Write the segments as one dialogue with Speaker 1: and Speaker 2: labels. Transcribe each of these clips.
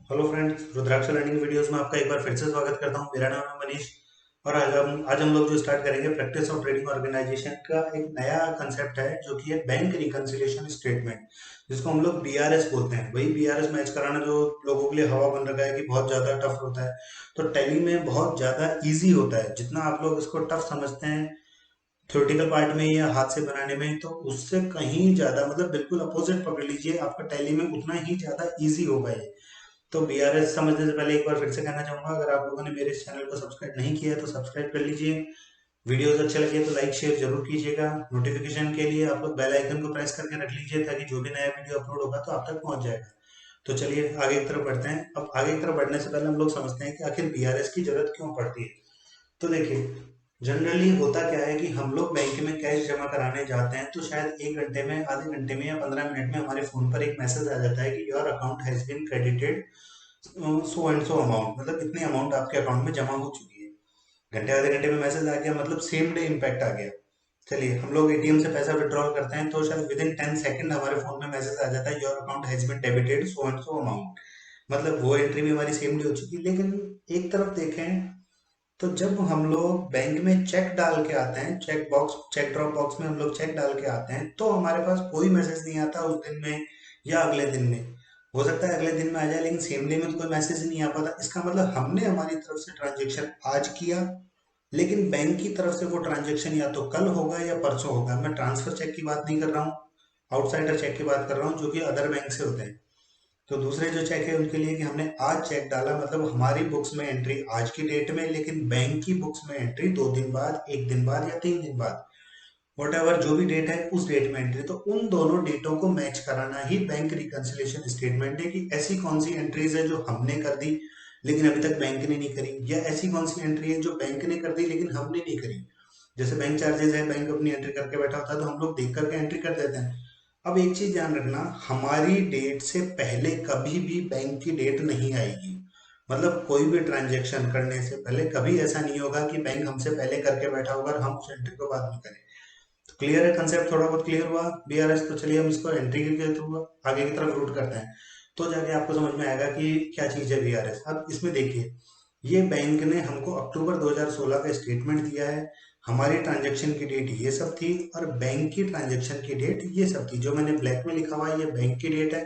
Speaker 1: Hello friends, रुद्राक्ष learning videos में आपका एक बार फिर से स्वागत करता हूं। मेरा नाम है मनीष और आज हम लोग जो स्टार्ट करेंगे प्रैक्टिस ऑफ ट्रेडिंग ऑर्गेनाइजेशन का एक नया कंसेप्ट है जो कि है बैंक रिकंसिलिएशन स्टेटमेंट, जिसको हम लोग बीआरएस बोलते हैं। वही बीआरएस मैच कराना जो लोगों के लिए हवा बन रखा है कि बहुत ज़्यादा टफ होता है, तो टैली में बहुत ज़्यादा ईजी होता है। जितना आप लोग इसको टफ समझते हैं थ्योरेटिकल पार्ट में या हाथ से बनाने में, तो उससे कहीं ज़्यादा मतलब बिल्कुल अपोजिट पकड़ लीजिए, आपका टैली में उतना ही ज़्यादा ईजी होगा ये। तो बीआरएस समझने से पहले एक बार फिर से कहना चाहूंगा, अगर आप लोगों ने मेरे इस चैनल को सब्सक्राइब नहीं किया है तो सब्सक्राइब कर लीजिए। वीडियोस अच्छे लगे तो लाइक शेयर जरूर कीजिएगा। नोटिफिकेशन के लिए आप लोग बेल आइकन को प्रेस करके रख लीजिए ताकि जो भी नया वीडियो अपलोड होगा तो आप तक पहुंच जाएगा। तो चलिए आगे की तरफ बढ़ते हैं। अब आगे की तरफ बढ़ने से पहले हम लोग समझते हैं कि आखिर बीआरएस की जरूरत क्यों पड़ती है। तो देखिए, जनरली होता क्या है कि हम लोग बैंक में कैश जमा कराने जाते हैं तो शायद 1 घंटे में, आधे घंटे में या 15 मिनट में हमारे फोन पर एक मैसेज आ जाता है कि your account has been credited so and so amount, मतलब इतनी अमाउंट आपके अकाउंट में जमा हो चुकी है। घंटे आधे घंटे में मैसेज आ गया, मतलब सेम डे इम्पैक्ट आ गया। चलिए, हम लोग एटीएम से पैसा विड्रॉल करते हैं तो शायद विद इन 10 सेकंड हमारे फोन में मैसेज आ जाता है your account has been debited so and so amount. मतलब वो एंट्री भी हमारी सेम डे हो चुकी है। लेकिन एक तरफ देखें तो जब हम लोग बैंक में चेक डाल के आते हैं, चेक ड्रॉप बॉक्स में हम लोग चेक डाल के आते हैं, तो हमारे पास कोई मैसेज नहीं आता उस दिन में या अगले दिन में। हो सकता है अगले दिन में आ जाए लेकिन सेम डे में तो कोई मैसेज नहीं आ पाता। इसका मतलब हमने हमारी तरफ से ट्रांजेक्शन आज किया, लेकिन बैंक की तरफ से वो ट्रांजेक्शन या तो कल होगा या परसों होगा। मैं ट्रांसफर चेक की बात नहीं कर रहा हूँ, आउटसाइडर चेक की बात कर रहा हूँ जो कि अदर बैंक से होते हैं। तो दूसरे जो चेक है उनके लिए कि हमने आज चेक डाला, मतलब हमारी बुक्स में एंट्री आज की डेट में, लेकिन बैंक की बुक्स में एंट्री 2 दिन बाद, 1 दिन बाद या 3 दिन बाद, वट एवर जो भी डेट है उस डेट में एंट्री। तो उन दोनों डेटों को मैच कराना ही बैंक रिकंसिलिएशन स्टेटमेंट है कि ऐसी कौन सी एंट्रीज है जो हमने कर दी लेकिन अभी तक बैंक ने नहीं करी, या ऐसी कौन सी एंट्री है जो बैंक ने कर दी लेकिन हमने नहीं करी। जैसे बैंक चार्जेस है, बैंक अपनी एंट्री करके बैठा होता है तो हम लोग देख करके एंट्री कर देते हैं। अब एक चीज ध्यान रखना, हमारी डेट से पहले कभी भी बैंक की डेट नहीं आएगी। मतलब कोई भी ट्रांजेक्शन करने से पहले कभी ऐसा नहीं होगा कि बैंक हमसे पहले करके बैठा होगा और हम उस एंट्री को बाद में करें। तो क्लियर है कंसेप्ट? थोड़ा बहुत क्लियर हुआ बीआरएस? तो चलिए हम इसको एंट्री के थ्रू आगे की तरफ रूट करते हैं, तो जाके आपको समझ में आएगा कि क्या चीज है बीआरएस। अब इसमें देखिए, ये बैंक ने हमको अक्टूबर 2016 का स्टेटमेंट दिया है। हमारी ट्रांजैक्शन की डेट ये सब थी और बैंक की ट्रांजैक्शन की डेट ये सब थी। जो मैंने ब्लैक में लिखा हुआ है ये बैंक की डेट है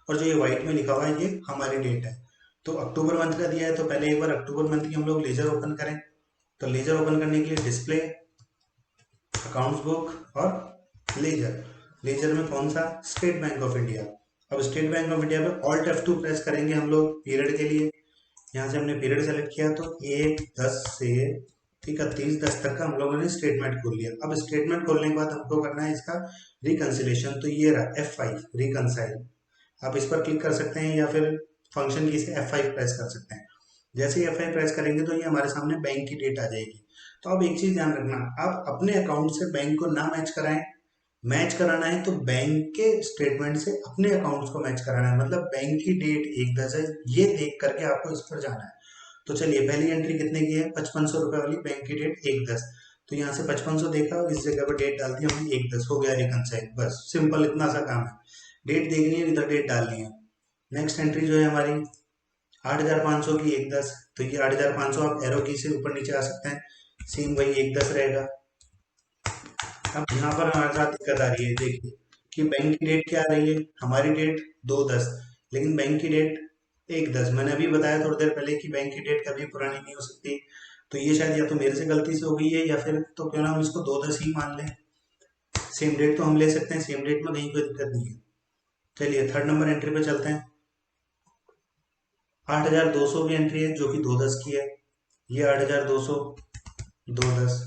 Speaker 1: और जो ये व्हाइट में लिखा हुआ है ये हमारी डेट है। तो अक्टूबर मंथ का दिया है तो पहले एक बार अक्टूबर मंथ की हम लोग लेजर ओपन करें। तो लेजर ओपन करने के लिए डिस्प्ले, अकाउंट्स बुक और लेजर। लेजर में कौन सा? State bank of India. अब स्टेट बैंक ऑफ इंडिया पे ऑल्ट F2 प्रेस करेंगे हम लोग पीरियड के लिए। यहाँ से हमने पीरियड सेलेक्ट किया तो 1/10 से 31/10 तक का हम लोगों ने स्टेटमेंट खोल लिया। अब स्टेटमेंट खोलने के बाद हमको करना है इसका रिकंसिलेशन। तो ये रहा F5 रिकंसाइल। आप इस पर क्लिक कर सकते हैं या फिर फंक्शन की से F5 प्रेस कर सकते हैं। जैसे ही F5 प्रेस करेंगे तो ये हमारे सामने बैंक की डेट आ जाएगी। तो अब एक चीज ध्यान रखना, आप अपने अकाउंट से बैंक को ना मैच कराएं। मैच कराना है तो बैंक के स्टेटमेंट से अपने अकाउंट्स को मैच कराना है। मतलब बैंक की डेट 1/10 है, ये देख करके आपको इस पर जाना है। तो चलिए, पहली एंट्री कितने की है? 5500 रुपए वाली, बैंक की डेट 1/10। तो यहाँ से 5500 देखा, इस जगह पर डेट डाल दी हमने 1/10, हो गया रिकनसाइल। बस सिंपल इतना सा काम है। डेट देखनी है, इधर डेट डालनी है। नेक्स्ट एंट्री जो है हमारी 8500 की 1/10। तो ये 8500 आप एरो की से ऊपर नीचे आ सकते हैं, सेम वही 1/10 रहेगा। अब यहाँ पर हमारे साथ दिक्कत आ रही है, देखिए कि बैंक की डेट क्या आ रही है? हमारी डेट 2/10, लेकिन बैंक की डेट 1/10। मैंने अभी बताया थोड़ी देर पहले कि बैंक की डेट कभी पुरानी नहीं हो सकती। तो ये शायद या तो मेरे से गलती से हो गई है या फिर तो क्यों ना हम इसको 2/10 ही मान लें। सेम डेट तो हम ले सकते हैं, सेम डेट में कहीं कोई दिक्कत नहीं है। चलिए थर्ड नंबर एंट्री पे चलते हैं। 8200 की एंट्री है जो कि 2/10 की है। ये 8200 2/10।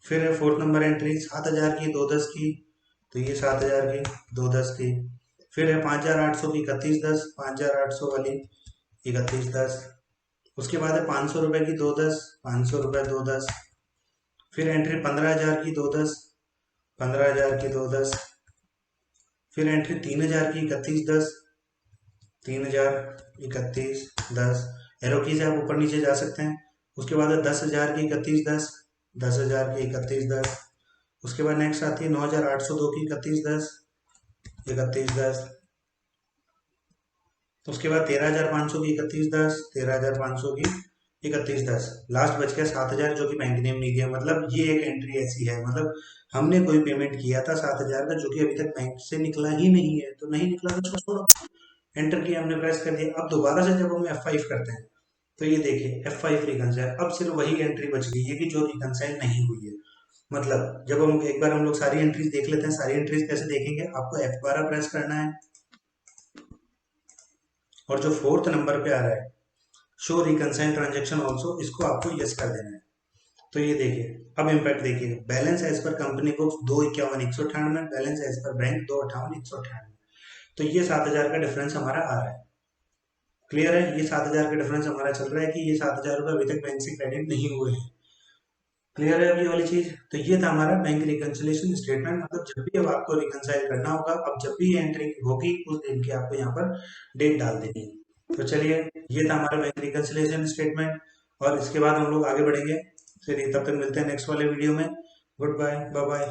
Speaker 1: फिर है फोर्थ नंबर एंट्री 7000 की 2/10 की। तो ये 7000 की 2/10 की। फिर है 5800 की 31/10, 5800 वाली 31/10। उसके बाद है 500 रुपए की 2/10, 500 रुपए 2/10। फिर एंट्री 15,000 की 2/10, 15,000 की 2/10। फिर एंट्री 3,000 की 31/10, 3,031 10। एरो की से आप ऊपर नीचे जा सकते हैं। उसके बाद है 10,000 की 31/10, 10,000 की 31/10। उसके बाद नेक्स्ट आती है 9,802 की 31/10, 31/10। तो उसके बाद 13,500 की 31/10, 13,500 की 31/10, लास्ट बच गया 7,000 जो कि बैंक नेम नहीं दिया। मतलब ये एक एंट्री ऐसी है, मतलब हमने कोई पेमेंट किया था 7,000 का जो कि अभी तक बैंक से निकला ही नहीं है, तो नहीं निकला तो छोड़ो, एंटर किया हमने, प्रेस कर दिया। अब दोबारा से जब हम F5 करते हैं तो ये देखिए F5 रिकंसाइल, अब सिर्फ वही एंट्री बच गई है कि जो रिकंसाइल नहीं हुई है। मतलब जब हम एक बार हम लोग सारी एंट्रीज देख लेते हैं, सारी एंट्रीज कैसे देखेंगे, आपको F12 प्रेस करना है और जो फोर्थ नंबर पे आ रहा है शो रिकंसाइल ट्रांजेक्शन ऑल्सो, इसको आपको यस कर देना है। तो ये देखिए अब इम्पैक्ट देखिए, balance as per company books 251,198, balance as per bank 258,198। तो ये 7,000 का डिफरेंस हमारा आ रहा है। क्लियर है, ये 7,000 का डिफरेंस हमारा चल रहा है कि ये 7,000 रुपये अभी तक बैंक से क्रेडिट नहीं हुए हैं। क्लियर है अभी वाली चीज। तो ये था हमारा बैंक रिकंसिलेशन स्टेटमेंट। मतलब जब भी अब आपको रिकंसाइल करना होगा, अब जब भी एंट्री होगी उस दिन की आपको यहाँ पर डेट डाल देनी है। तो चलिए, ये था हमारा बैंक रिकंसिलेशन स्टेटमेंट और इसके बाद हम लोग आगे बढ़ेंगे। चलिए तब तक मिलते हैं नेक्स्ट वाले वीडियो में। Good bye, bye bye.